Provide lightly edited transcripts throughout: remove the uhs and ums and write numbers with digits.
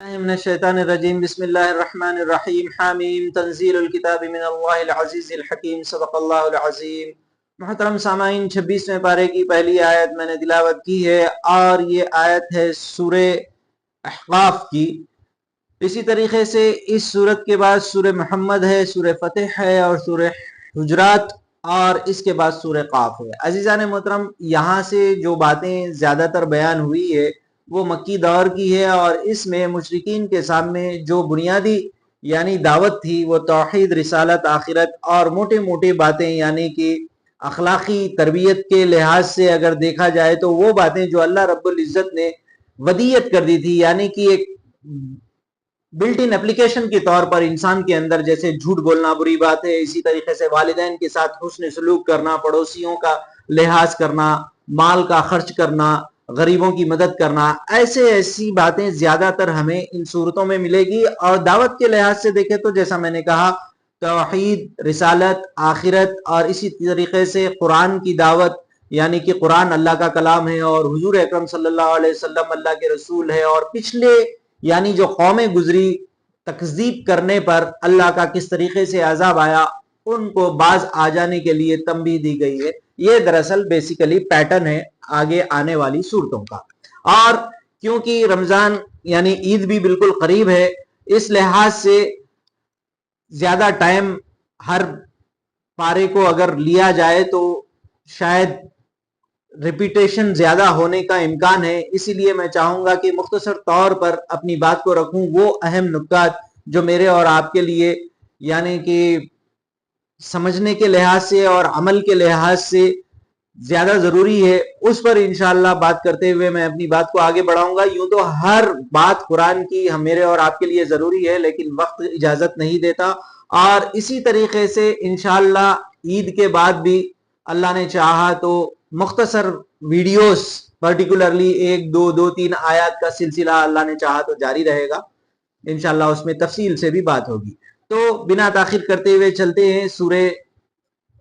من الشیطان الرجیم بسم اللہ الرحمن الرحیم حامیم تنزیل الکتاب من اللہ العزیز الحکیم صدق اللہ العظیم۔ محترم سامعین، 26ویں پارے کی پہلی آیت میں نے تلاوت کی ہے اور یہ آیت ہے سورہ احقاف کی۔ اسی طریقے سے اس سورت کے بعد سورہ محمد ہے، سورہ فتح ہے اور سورہ حجرات اور اس کے بعد سورہ قاف ہے۔ عزیزان محترم، یہاں سے جو باتیں زیادہ تر بیان ہوئی ہے وہ مکی دور کی ہے اور اس میں مشرکین کے سامنے جو بنیادی یعنی دعوت تھی وہ توحید، رسالت، آخرت اور موٹے موٹے باتیں یعنی کہ اخلاقی تربیت کے لحاظ سے اگر دیکھا جائے تو وہ باتیں جو اللہ رب العزت نے ودیت کر دی تھی، یعنی کہ ایک بلٹ ان اپلیکیشن کے طور پر انسان کے اندر، جیسے جھوٹ بولنا بری بات ہے، اسی طریقے سے والدین کے ساتھ حسن سلوک کرنا، پڑوسیوں کا لحاظ کرنا، مال کا خرچ کرنا، غریبوں کی مدد کرنا، ایسی باتیں زیادہ تر ہمیں ان صورتوں میں ملے گی۔ اور دعوت کے لحاظ سے دیکھیں تو جیسا میں نے کہا، توحید، رسالت، آخرت اور اسی طریقے سے قرآن کی دعوت، یعنی کہ قرآن اللہ کا کلام ہے اور حضور اکرم صلی اللہ علیہ وسلم اللہ کے رسول ہے، اور پچھلے یعنی جو قومیں گزری تکذیب کرنے پر اللہ کا کس طریقے سے عذاب آیا، ان کو باز آ جانے کے لیے تنبیہ دی گئی ہے۔ یہ دراصل بیسیکلی پیٹرن ہے آگے آنے والی صورتوں کا۔ اور کیونکہ رمضان یعنی عید بھی بالکل قریب ہے، اس لحاظ سے زیادہ ٹائم ہر پارے کو اگر لیا جائے تو شاید ریپیٹیشن زیادہ ہونے کا امکان ہے، اسی لیے میں چاہوں گا کہ مختصر طور پر اپنی بات کو رکھوں۔ وہ اہم نکات جو میرے اور آپ کے لیے یعنی کہ سمجھنے کے لحاظ سے اور عمل کے لحاظ سے زیادہ ضروری ہے، اس پر انشاءاللہ بات کرتے ہوئے میں اپنی بات کو آگے بڑھاؤں گا۔ یوں تو ہر بات قرآن کی میرے اور آپ کے لیے ضروری ہے، لیکن وقت اجازت نہیں دیتا، اور اسی طریقے سے انشاءاللہ عید کے بعد بھی اللہ نے چاہا تو مختصر ویڈیوز، پرٹیکولرلی 1 2 2 3 آیات کا سلسلہ اللہ نے چاہا تو جاری رہے گا انشاءاللہ، اس میں تفصیل سے بھی بات ہوگی۔ تو بنا تاخیر کرتے ہوئے چلتے ہیں سورہ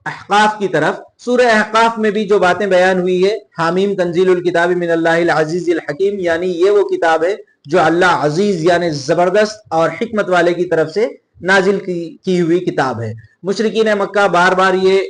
احقاف کی طرف۔ سورہ احقاف میں بھی جو باتیں بیان ہوئی ہے، حامیم تنزیل الکتاب من اللہ العزیز الحکیم، یعنی یہ وہ کتاب ہے جو اللہ عزیز یعنی زبردست اور حکمت والے کی طرف سے نازل کی ہوئی کتاب ہے۔ مشرکین مکہ بار بار یہ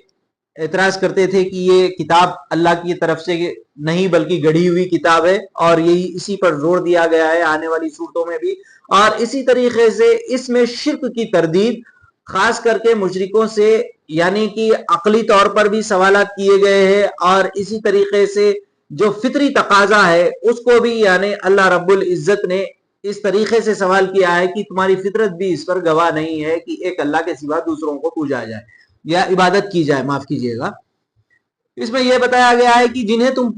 اعتراض کرتے تھے کہ یہ کتاب اللہ کی طرف سے نہیں بلکہ گڑھی ہوئی کتاب ہے، اور یہی اسی پر زور دیا گیا ہے آنے والی صورتوں میں بھی۔ اور اسی طریقے سے اس میں شرک کی تردید، خاص کر کے مشرکوں سے یعنی کہ عقلی طور پر بھی سوالات کیے گئے ہیں، اور اسی طریقے سے جو فطری تقاضا ہے اس کو بھی یعنی اللہ رب العزت نے اس طریقے سے سوال کیا ہے کہ تمہاری فطرت بھی اس پر گواہ نہیں ہے کہ ایک اللہ کے سوا دوسروں کو پوجا جائے یا عبادت کی جائے، معاف کیجئے گا۔ اس میں یہ بتایا گیا ہے کہ جنہیں تم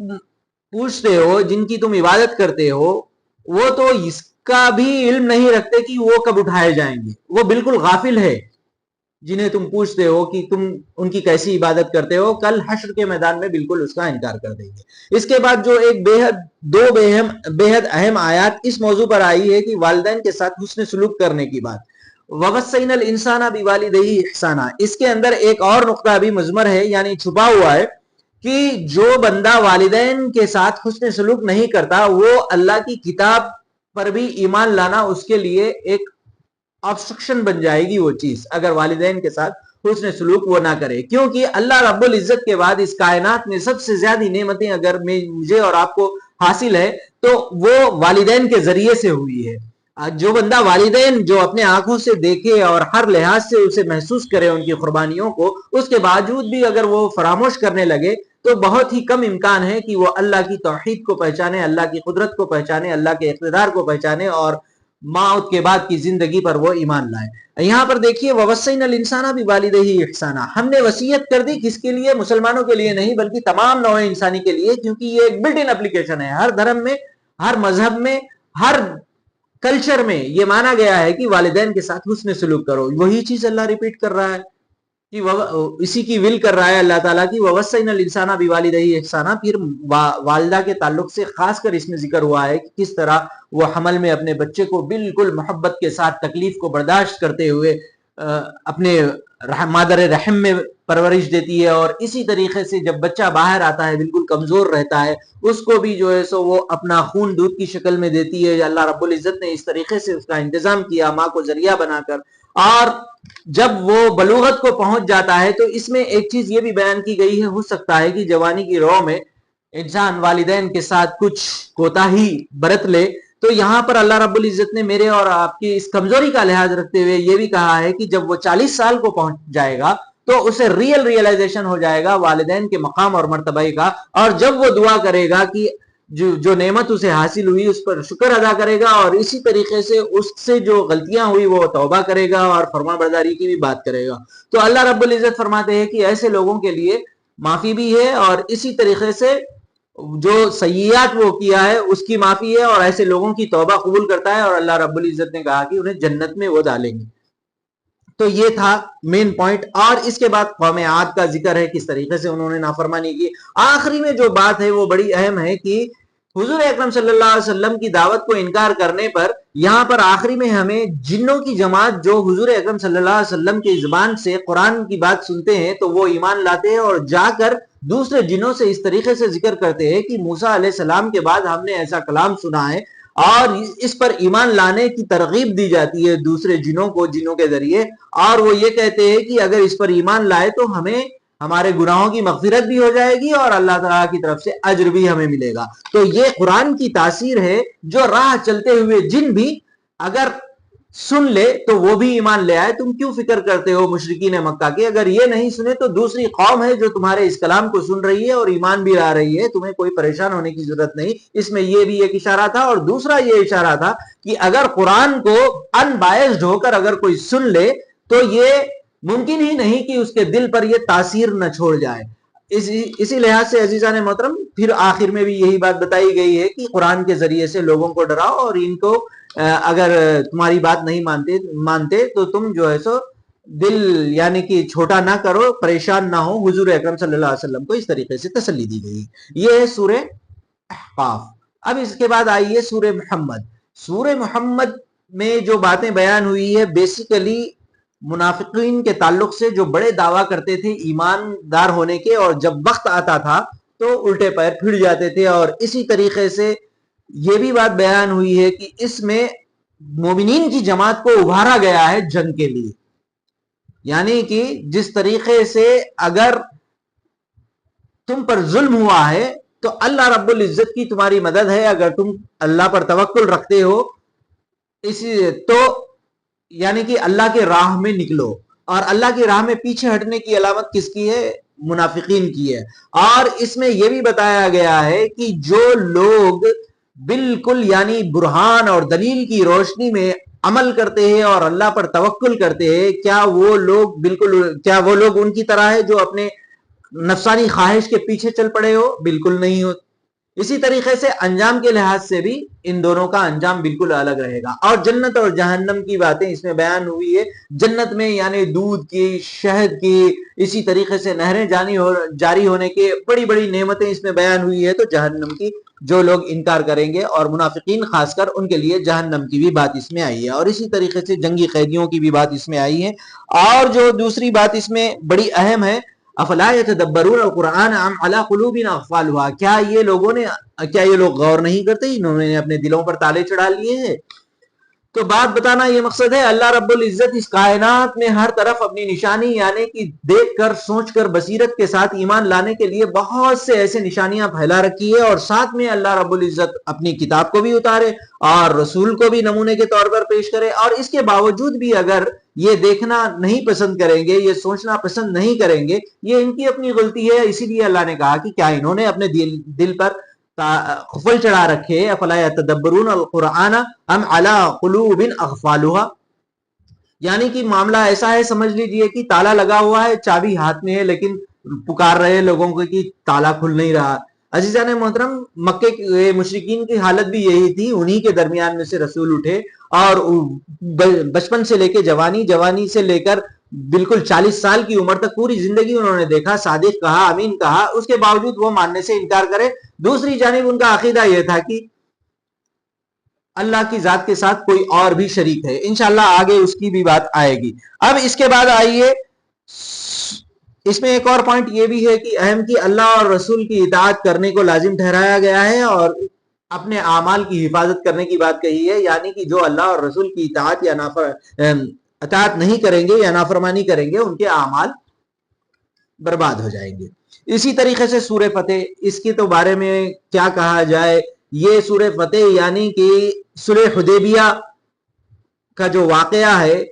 پوچھتے ہو، جن کی تم عبادت کرتے ہو، وہ تو اس کا بھی علم نہیں رکھتے کہ وہ کب اٹھائے جائیں گے، وہ بالکل غافل ہے۔ جنہیں تم پوچھتے ہو کہ تم ان کی کیسی عبادت کرتے ہو، کل حشر کے میدان میں بالکل اس کا انکار کر دیں گے۔ اس کے بعد جو ایک دو بے حد اہم آیات اس موضوع پر آئی ہے کہ والدین کے ساتھ حسن سلوک کرنے کی بات۔ وَوَصَّيْنَا الْإِنسَانَ بِوَالِدَيْهِ إِحْسَانًا، اس کے اندر ایک اور نقطہ ابھی مضمر ہے یعنی چھپا ہوا ہے کہ جو بندہ والدین کے ساتھ حسن سلوک نہیں کرتا، وہ اللہ کی کتاب پر بھی ایمان لانا اس کے لیے ایک آبسٹرکشن بن جائے گی وہ چیز، اگر والدین کے ساتھ حسن سلوک وہ نہ کرے۔ کیونکہ اللہ رب العزت کے بعد اس کائنات میں سب سے زیادہ نعمتیں اگر مجھے اور آپ کو حاصل ہے تو وہ والدین کے ذریعے سے ہوئی ہے۔ جو بندہ والدین جو اپنے آنکھوں سے دیکھے اور ہر لحاظ سے اسے محسوس کرے ان کی قربانیوں کو، اس کے باوجود بھی اگر وہ فراموش کرنے لگے تو بہت ہی کم امکان ہے کہ وہ اللہ کی توحید کو پہچانے، اللہ کی قدرت کو پہچانے، اللہ کے اقتدار کو پہچانے اور موت کے بعد کی زندگی پر وہ ایمان لائے۔ یہاں پر دیکھیے وَوَصَّيْنَا الْإِنسَانَ بِوَالِدَيْهِ إِحْسَانًا، ہم نے وصیت کر دی، کس کے لیے؟ مسلمانوں کے لیے نہیں بلکہ تمام نوع انسانی کے لیے، کیونکہ یہ ایک بلٹ ان اپلیکیشن ہے۔ ہر دھرم میں، ہر مذہب میں، ہر کلچر میں یہ مانا گیا ہے کہ والدین کے ساتھ حسن سلوک کرو۔ وہی چیز اللہ ریپیٹ کر رہا ہے کہ اسی کی ول کر رہا ہے اللہ تعالیٰ کی وَوَصَّيْنَا الْإِنسَانَ بِوَالِدَيْهِ إِحْسَانًا۔ پھر والدہ کے تعلق سے خاص کر اس میں ذکر ہوا ہے کہ کس طرح وہ حمل میں اپنے بچے کو بالکل محبت کے ساتھ تکلیف کو برداشت کرتے ہوئے اپنے مادر رحم میں پرورش دیتی ہے، اور اسی طریقے سے جب بچہ باہر آتا ہے بالکل کمزور رہتا ہے اس کو بھی جو ہے سو وہ اپنا خون دودھ کی شکل میں دیتی ہے. اللہ رب العزت نے اس طریقے سے اس کا انتظام کیا ماں کو ذریعہ بنا کر. اور جب وہ بلوغت کو پہنچ جاتا ہے تو اس میں ایک چیز یہ بھی بیان کی گئی ہے، ہو سکتا ہے کہ جوانی کی رو میں انسان والدین کے ساتھ کچھ کوتاہی برت لے، تو یہاں پر اللہ رب العزت نے میرے اور آپ کی اس کمزوری کا لحاظ رکھتے ہوئے یہ بھی کہا ہے کہ جب وہ 40 سال کو پہنچ جائے گا تو اسے ریئلائزیشن ہو جائے گا والدین کے مقام اور مرتبہ کا، اور جب وہ دعا کرے گا کہ جو نعمت اسے حاصل ہوئی اس پر شکر ادا کرے گا، اور اسی طریقے سے اس سے جو غلطیاں ہوئی وہ توبہ کرے گا اور فرما برداری کی بھی بات کرے گا. تو اللہ رب العزت فرماتے ہیں کہ ایسے لوگوں کے لیے معافی بھی ہے، اور اسی طریقے سے جو سیئات وہ کیا ہے اس کی معافی ہے، اور ایسے لوگوں کی توبہ قبول کرتا ہے، اور اللہ رب العزت نے کہا کہ انہیں جنت میں وہ ڈالیں گے. تو یہ تھا مین پوائنٹ. اور اس کے بعد قوم عاد کا ذکر ہے، کس طریقے سے انہوں نے نافرمانی کی. آخری میں جو بات ہے وہ بڑی اہم ہے کہ حضور اکرم صلی اللہ علیہ وسلم کی دعوت کو انکار کرنے پر یہاں پر آخری میں ہمیں جنوں کی جماعت جو حضور اکرم صلی اللہ علیہ وسلم کی زبان سے قرآن کی بات سنتے ہیں تو وہ ایمان لاتے ہیں، اور جا کر دوسرے جنوں سے اس طریقے سے ذکر کرتے ہیں کہ موسیٰ علیہ السلام کے بعد ہم نے ایسا کلام سنا ہے، اور اس پر ایمان لانے کی ترغیب دی جاتی ہے دوسرے جنوں کو جنوں کے ذریعے. اور وہ یہ کہتے ہیں کہ اگر اس پر ایمان لائے تو ہمیں ہمارے گناہوں کی مغفرت بھی ہو جائے گی اور اللہ تعالیٰ کی طرف سے اجر بھی ہمیں ملے گا. تو یہ قرآن کی تاثیر ہے، جو راہ چلتے ہوئے جن بھی اگر سن لے تو وہ بھی ایمان لے آئے. تم کیوں فکر کرتے ہو مشرکین مکہ کے، اگر یہ نہیں سنے تو دوسری قوم ہے جو تمہارے اس کلام کو سن رہی ہے اور ایمان بھی لا رہی ہے، تمہیں کوئی پریشان ہونے کی ضرورت نہیں. اس میں یہ بھی ایک اشارہ تھا. اور دوسرا یہ اشارہ تھا کہ اگر قرآن کو ان بائزڈ ہو کر اگر کوئی سن لے تو یہ ممکن ہی نہیں کہ اس کے دل پر یہ تاثیر نہ چھوڑ جائے. اسی لحاظ سے عزیزان محترم پھر آخر میں بھی یہی بات بتائی گئی ہے کہ قرآن کے ذریعے سے لوگوں کو ڈراؤ، اور ان کو اگر تمہاری بات نہیں مانتے تو تم جو ہے سو دل یعنی کہ چھوٹا نہ کرو، پریشان نہ ہو. حضور اکرم صلی اللہ علیہ وسلم کو اس طریقے سے تسلی دی گئی. یہ ہے سورہ احقاف. اب اس کے بعد آئیے سورہ محمد. سورہ محمد میں جو باتیں بیان ہوئی ہے بیسیکلی منافقین کے تعلق سے، جو بڑے دعویٰ کرتے تھے ایماندار ہونے کے، اور جب وقت آتا تھا تو الٹے پیر پھر جاتے تھے. اور اسی طریقے سے یہ بھی بات بیان ہوئی ہے کہ اس میں مومنین کی جماعت کو ابھارا گیا ہے جنگ کے لیے، یعنی کہ جس طریقے سے اگر تم پر ظلم ہوا ہے تو اللہ رب العزت کی تمہاری مدد ہے، اگر تم اللہ پر توکل رکھتے ہو تو یعنی کہ اللہ کے راہ میں نکلو. اور اللہ کی راہ میں پیچھے ہٹنے کی علامت کس کی ہے؟ منافقین کی ہے. اور اس میں یہ بھی بتایا گیا ہے کہ جو لوگ بالکل یعنی برہان اور دلیل کی روشنی میں عمل کرتے ہیں اور اللہ پر توکل کرتے ہیں، کیا وہ لوگ ان کی طرح ہے جو اپنے نفسانی خواہش کے پیچھے چل پڑے ہو؟ بالکل نہیں ہو. اسی طریقے سے انجام کے لحاظ سے بھی ان دونوں کا انجام بالکل الگ رہے گا. اور جنت اور جہنم کی باتیں اس میں بیان ہوئی ہے. جنت میں یعنی دودھ کی، شہد کی، اسی طریقے سے نہریں جاری ہونے کے بڑی بڑی نعمتیں اس میں بیان ہوئی ہے. تو جہنم کی جو لوگ انکار کریں گے اور منافقین خاص کر ان کے لیے جہنم کی بھی بات اس میں آئی ہے. اور اسی طریقے سے جنگی قیدیوں کی بھی بات اس میں آئی ہے. اور جو دوسری بات اس میں بڑی اہم ہے، افلا یتدبرون القرآن ام علی قلوب اقفالها، کیا یہ لوگ غور نہیں کرتے، انہوں نے اپنے دلوں پر تالے چڑھا لیے ہیں. تو بات بتانا یہ مقصد ہے، اللہ رب العزت اس کائنات میں ہر طرف اپنی نشانی یعنی کہ دیکھ کر سوچ کر بصیرت کے ساتھ ایمان لانے کے لیے بہت سے ایسے نشانیاں پھیلا رکھی ہے. اور ساتھ میں اللہ رب العزت اپنی کتاب کو بھی اتارے اور رسول کو بھی نمونے کے طور پر پیش کرے. اور اس کے باوجود بھی اگر یہ دیکھنا نہیں پسند کریں گے، یہ سوچنا پسند نہیں کریں گے، یہ ان کی اپنی غلطی ہے. اسی لیے اللہ نے کہا کہ کیا انہوں نے اپنے دل پر قفل چڑھا رکھے، افلا یتدبرون القرآن ام علی قلوب اقفالها، یعنی کہ معاملہ ایسا ہے، سمجھ لیجئے کہ تالا لگا ہوا ہے، چابی ہاتھ میں ہے، لیکن پکار رہے لوگوں کو کہ تالا کھل نہیں رہا. عزیزان محترم مکے کے مشرکین کی حالت بھی یہی تھی. انہی کے درمیان میں سے رسول اٹھے اور بچپن سے لے کے جوانی سے لے کر بالکل 40 سال کی عمر تک پوری زندگی انہوں نے دیکھا، صادق کہا، امین کہا، اس کے باوجود وہ ماننے سے انکار کرے. دوسری جانب ان کا عقیدہ یہ تھا کہ اللہ کی ذات کے ساتھ کوئی اور بھی شریک ہے. انشاءاللہ آگے اس کی بھی بات آئے گی. اب اس کے بعد آئیے، اس میں ایک اور پوائنٹ یہ بھی ہے کہ اہم کی اللہ اور رسول کی اطاعت کرنے کو لازم ٹھہرایا گیا ہے اور اپنے اعمال کی حفاظت کرنے کی بات کہی ہے، یعنی کہ جو اللہ اور رسول کی اطاعت یا اطاعت نہیں کریں گے یا نافرمانی کریں گے ان کے اعمال برباد ہو جائیں گے. اسی طریقے سے سورہ فتح، اس کے تو بارے میں کیا کہا جائے. یہ سورہ فتح یعنی کہ صلح حدیبیہ کا جو واقعہ ہے،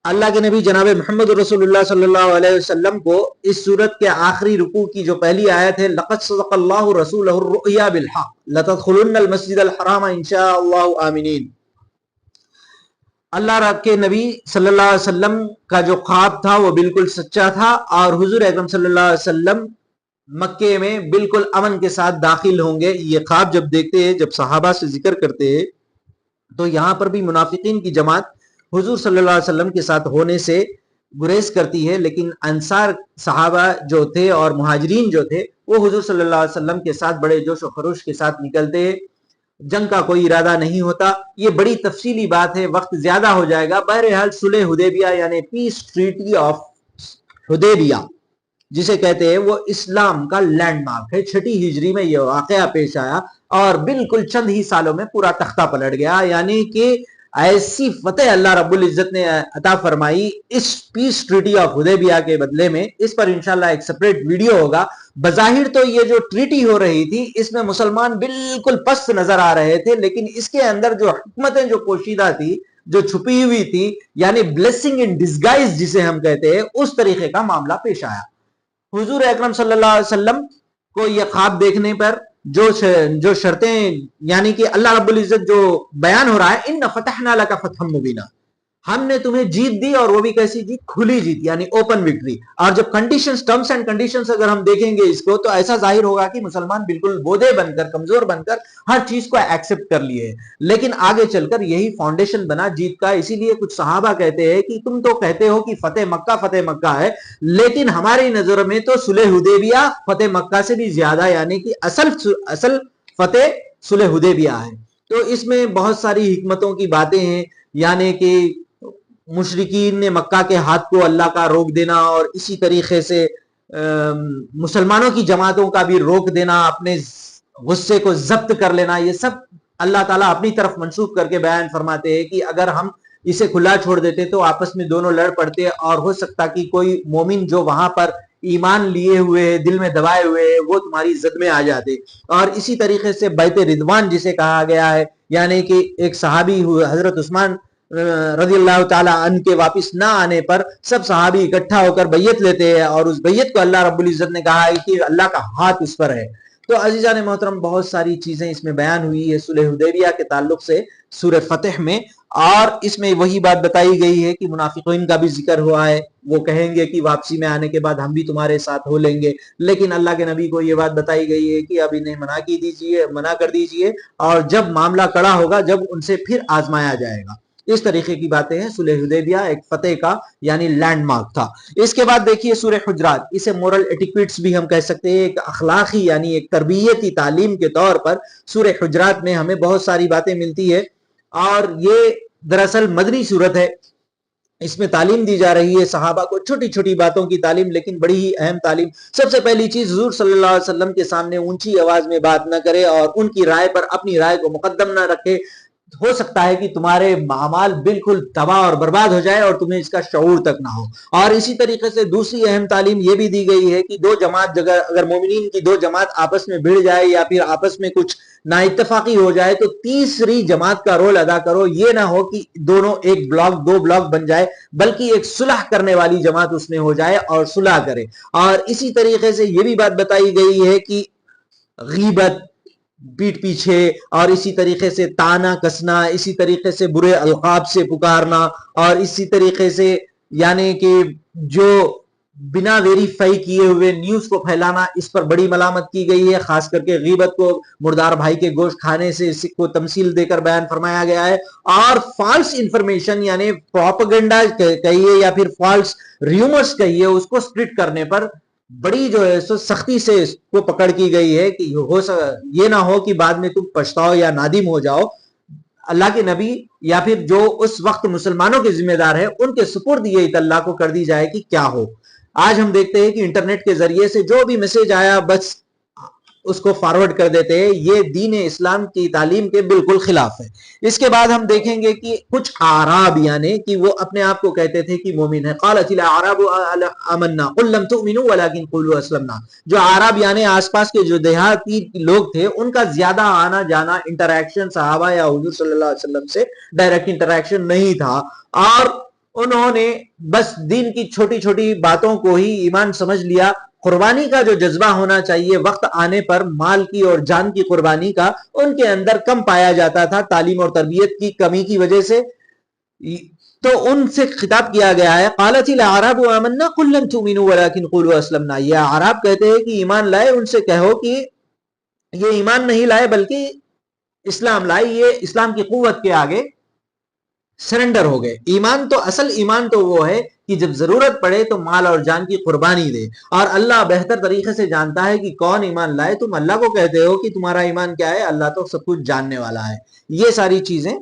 اللہ کے نبی جناب محمد رسول اللہ صلی اللہ علیہ وسلم کو اس سورت کے آخری رکوع کی جو پہلی آیت ہے، لقد صدق اللہ رسولہ الرؤیا بالحق لتدخلن المسجد الحرام انشاء اللہ آمنین. اللہ کے نبی صلی اللہ علیہ وسلم کا جو خواب تھا وہ بالکل سچا تھا اور حضور اکرم صلی اللہ علیہ وسلم مکے میں بالکل امن کے ساتھ داخل ہوں گے. یہ خواب جب دیکھتے ہیں، جب صحابہ سے ذکر کرتے ہیں، تو یہاں پر بھی منافقین کی جماعت حضور صلی اللہ علیہ وسلم کے ساتھ ہونے سے گریز کرتی ہے، لیکن انصار صحابہ جو تھے اور مہاجرین جو تھے وہ حضور صلی اللہ علیہ وسلم کے ساتھ بڑے جوش و خروش کے ساتھ نکلتے ہیں. جنگ کا کوئی ارادہ نہیں ہوتا. یہ بڑی تفصیلی بات ہے، وقت زیادہ ہو جائے گا. بہرحال صلح حدیبیہ یعنی پیس ٹریٹی آف حدیبیہ جسے کہتے ہیں، وہ اسلام کا لینڈ مارک ہے. 6 ہجری میں یہ واقعہ پیش آیا اور بالکل چند ہی سالوں میں پورا تختہ پلٹ گیا. یعنی کہ ایسی فتح اللہ رب العزت نے عطا فرمائی اس پیس ٹریٹی آف حدیبیہ کے بدلے میں. اس پر انشاءاللہ ایک سپریٹ ویڈیو ہوگا. بظاہر تو یہ جو ٹریٹی ہو رہی تھی اس میں مسلمان بالکل پست نظر آ رہے تھے، لیکن اس کے اندر جو حکمتیں جو پوشیدہ تھی، جو چھپی ہوئی تھی، یعنی بلیسنگ ان ڈسگائز جسے ہم کہتے ہیں، اس طریقے کا معاملہ پیش آیا. حضور اکرم صلی اللہ علیہ وسلم کو یہ خواب دیکھنے پر جو شرطیں، یعنی کہ اللہ رب العزت جو بیان ہو رہا ہے، ان فتحنا لک فتحا مبینا، ہم نے تمہیں جیت دی اور وہ بھی کیسی جیت؟ کھلی جیت، یعنی اوپن وکٹری. اور جب کنڈیشنز، ٹرمز اینڈ کنڈیشنز اگر ہم دیکھیں گے اس کو، تو ایسا ظاہر ہوگا کہ مسلمان بالکل بودے بن کر، کمزور بن کر ہر چیز کو ایکسپٹ کر لیے. لیکن آگے چل کر یہی فاؤنڈیشن بنا جیت کا. اسی لیے کچھ صحابہ کہتے ہیں کہ تم تو کہتے ہو کہ فتح مکہ ہے، لیکن ہماری نظر میں تو صلح حدیبیہ فتح مکہ سے بھی زیادہ، یعنی کہ اصل فتح صلح حدیبیہ ہے. تو اس میں بہت ساری حکمتوں کی باتیں ہیں، یعنی کہ مشرکین نے مکہ کے ہاتھ کو اللہ کا روک دینا اور اسی طریقے سے مسلمانوں کی جماعتوں کا بھی روک دینا، اپنے غصے کو ضبط کر لینا، یہ سب اللہ تعالیٰ اپنی طرف منسوخ کر کے بیان فرماتے ہیں کہ اگر ہم اسے کھلا چھوڑ دیتے تو آپس میں دونوں لڑ پڑتے اور ہو سکتا کہ کوئی مومن جو وہاں پر ایمان لیے ہوئے، دل میں دبائے ہوئے، وہ تمہاری زد میں آ جاتے. اور اسی طریقے سے بیت رضوان جسے کہا گیا ہے، یعنی کہ ایک صحابی حضرت عثمان رضی اللہ تعالی عنہ کے واپس نہ آنے پر سب صحابی اکٹھا ہو کر بیعت لیتے ہیں اور اس بیعت کو اللہ رب العزت نے کہا ہے کہ اللہ کا ہاتھ اس پر ہے. تو عزیزان محترم، بہت ساری چیزیں اس میں بیان ہوئی ہے صلح حدیبیہ کے تعلق سے سورہ فتح میں، اور اس میں وہی بات بتائی گئی ہے کہ منافقین کا بھی ذکر ہوا ہے. وہ کہیں گے کہ واپسی میں آنے کے بعد ہم بھی تمہارے ساتھ ہو لیں گے، لیکن اللہ کے نبی کو یہ بات بتائی گئی ہے کہ اب انہیں منع کر دیجئے اور جب معاملہ کڑا ہوگا، جب ان سے پھر آزمایا جائے گا. اس طریقے کی باتیں ہیں. صلح حدیبیہ ایک فتح کا یعنی لینڈ مارک تھا. اس کے بعد دیکھیے سورہ حجرات، اسے مورل ایٹیکیٹس بھی ہم کہہ سکتے ہیں، ایک اخلاقی یعنی ایک تربیتی تعلیم کے طور پر سورہ حجرات میں ہمیں بہت ساری باتیں ملتی ہے. اور یہ دراصل مدنی سورت ہے. اس میں تعلیم دی جا رہی ہے صحابہ کو، چھوٹی چھوٹی باتوں کی تعلیم، لیکن بڑی ہی اہم تعلیم. سب سے پہلی چیز، حضور صلی اللہ علیہ وسلم کے سامنے اونچی آواز میں بات نہ کرے اور ان کی رائے پر اپنی رائے کو مقدم نہ رکھے. ہو سکتا ہے کہ تمہارے اعمال بالکل تباہ اور برباد ہو جائے اور تمہیں اس کا شعور تک نہ ہو. اور اسی طریقے سے دوسری اہم تعلیم یہ بھی دی گئی ہے کہ دو جماعت، اگر مومنین کی دو جماعت آپس میں بھڑ جائے یا پھر آپس میں کچھ نا اتفاقی ہو جائے تو تیسری جماعت کا رول ادا کرو. یہ نہ ہو کہ دونوں ایک بلاک، دو بلاک بن جائے، بلکہ ایک صلح کرنے والی جماعت اس میں ہو جائے اور صلح کرے. اور اسی طریقے سے یہ بھی بات بتائی گئی ہے کہ غیبت، پیٹ پیچھے، اور اسی طریقے سے تانا کسنا، اسی طریقے سے برے القاب سے پکارنا، اور اسی طریقے سے یعنی کہ جو بنا ویریفائی کیے ہوئے نیوز کو پھیلانا، اس پر بڑی ملامت کی گئی ہے. خاص کر کے غیبت کو مردار بھائی کے گوشت کھانے سے اس کو تمثیل دے کر بیان فرمایا گیا ہے. اور فالس انفارمیشن یعنی پروپیگنڈا کہیے یا پھر فالس ریومرز کہیے، اس کو سپریٹ کرنے پر بڑی جو ہے سو سختی سے اس کو پکڑ کی گئی ہے کہ یہ نہ ہو کہ بعد میں تم پچھتاؤ یا نادم ہو جاؤ. اللہ کے نبی یا پھر جو اس وقت مسلمانوں کے ذمہ دار ہے ان کے سپرد یہ اطلاع کو کر دی جائے کہ کیا ہو۔ آج ہم دیکھتے ہیں کہ انٹرنیٹ کے ذریعے سے جو بھی میسج آیا بس اس کو فارورڈ کر دیتے ہیں، یہ دین اسلام کی تعلیم کے بالکل خلاف ہے۔ اس کے بعد ہم دیکھیں گے کہ کچھ اعراب یعنی کہ وہ اپنے آپ کو کہتے تھے کہ مومن ہے، قالت الاعراب آمنا قل لم تؤمنوا ولكن قولوا اسلمنا۔ جو اعراب یعنی آس پاس کے جو دیہاتی لوگ تھے ان کا زیادہ آنا جانا انٹریکشن صحابہ یا حضور صلی اللہ علیہ وسلم سے ڈائریکٹ انٹریکشن نہیں تھا، اور انہوں نے بس دین کی چھوٹی چھوٹی باتوں کو ہی ایمان سمجھ لیا۔ قربانی کا جو جذبہ ہونا چاہیے وقت آنے پر مال کی اور جان کی قربانی کا ان کے اندر کم پایا جاتا تھا تعلیم اور تربیت کی کمی کی وجہ سے۔ تو ان سے خطاب کیا گیا ہے، قالت الاعراب آمنا قل لم تؤمنوا ولكن قولوا اسلمنا۔ یہ اعراب کہتے ہیں کہ ایمان لائے، ان سے کہو کہ یہ ایمان نہیں لائے بلکہ اسلام لائے، یہ اسلام کی قوت کے آگے سرنڈر ہو گئے۔ ایمان تو اصل ایمان تو وہ ہے کہ جب ضرورت پڑے تو مال اور جان کی قربانی دے، اور اللہ بہتر طریقے سے جانتا ہے کہ کون ایمان لائے۔ تم اللہ کو کہتے ہو کہ تمہارا ایمان کیا ہے، اللہ تو سب کچھ جاننے والا ہے۔ یہ ساری چیزیں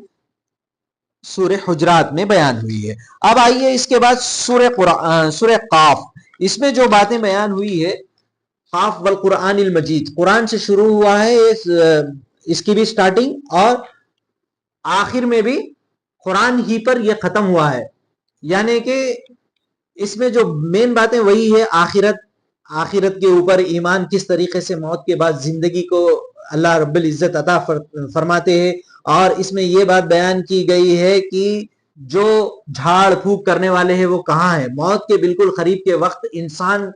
سورہ حجرات میں بیان ہوئی ہے۔ اب آئیے اس کے بعد سورہ قاف، اس میں جو باتیں بیان ہوئی ہے، قاف والقرآن المجید، قرآن سے شروع ہوا ہے اس کی بھی سٹارٹنگ، اور آخر میں بھی قرآن ہی پر یہ ختم ہوا ہے، یعنی کہ اس میں جو مین باتیں وہی ہے آخرت کے اوپر ایمان، کس طریقے سے موت کے بعد زندگی کو اللہ رب العزت عطا فرماتے ہیں، اور اس میں یہ بات بیان کی گئی ہے کہ جو جھاڑ پھونک کرنے والے ہیں وہ کہاں ہیں۔ موت کے بالکل قریب کے وقت انسان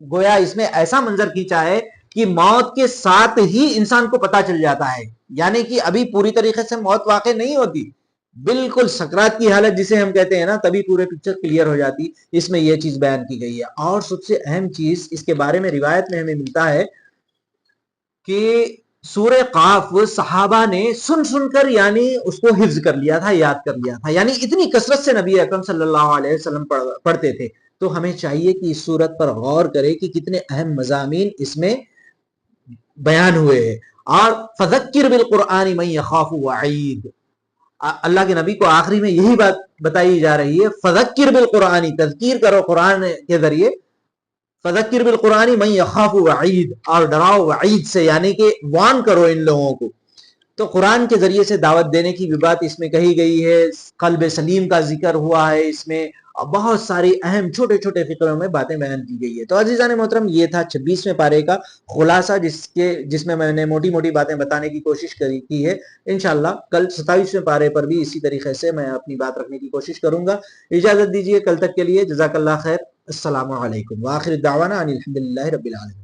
گویا اس میں ایسا منظر کھینچا ہے کہ موت کے ساتھ ہی انسان کو پتا چل جاتا ہے، یعنی کہ ابھی پوری طریقے سے موت واقع نہیں ہوتی، بالکل سکرات کی حالت جسے ہم کہتے ہیں نا، تبھی پورے پکچر کلیئر ہو جاتی۔ اس میں یہ چیز بیان کی گئی ہے، اور سب سے اہم چیز اس کے بارے میں روایت میں ہمیں ملتا ہے کہ سورہ قاف صحابہ نے سن کر یعنی اس کو حفظ کر لیا تھا، یاد کر لیا تھا، یعنی اتنی کثرت سے نبی اکرم صلی اللہ علیہ وسلم پڑھتے تھے۔ تو ہمیں چاہیے کہ اس سورت پر غور کرے کہ کتنے اہم مضامین اس میں بیان ہوئے ہیں۔ اور فذکر بالقرآن من یخاف وعید، اللہ کے نبی کو آخری میں یہی بات بتائی جا رہی ہے، فذکر بالقرآن، تذکیر کرو قرآن کے ذریعے، فذکر بالقرآن من یخاف وعید، اور ڈراؤ وعید سے، یعنی کہ وارن کرو ان لوگوں کو۔ تو قرآن کے ذریعے سے دعوت دینے کی بھی بات اس میں کہی گئی ہے، قلب سلیم کا ذکر ہوا ہے اس میں، اور بہت ساری اہم چھوٹے چھوٹے فکروں میں باتیں بیان کی گئی ہے۔ تو عزیزان محترم، یہ تھا 26ویں پارے کا خلاصہ، جس میں نے موٹی موٹی باتیں بتانے کی کوشش کی ہے۔ انشاءاللہ کل 27ویں پارے پر بھی اسی طریقے سے میں اپنی بات رکھنے کی کوشش کروں گا۔ اجازت دیجیے کل تک کے لیے، جزاک اللہ خیر، السلام علیکم، وآخر دعوانا ان الحمدللہ رب العالمین۔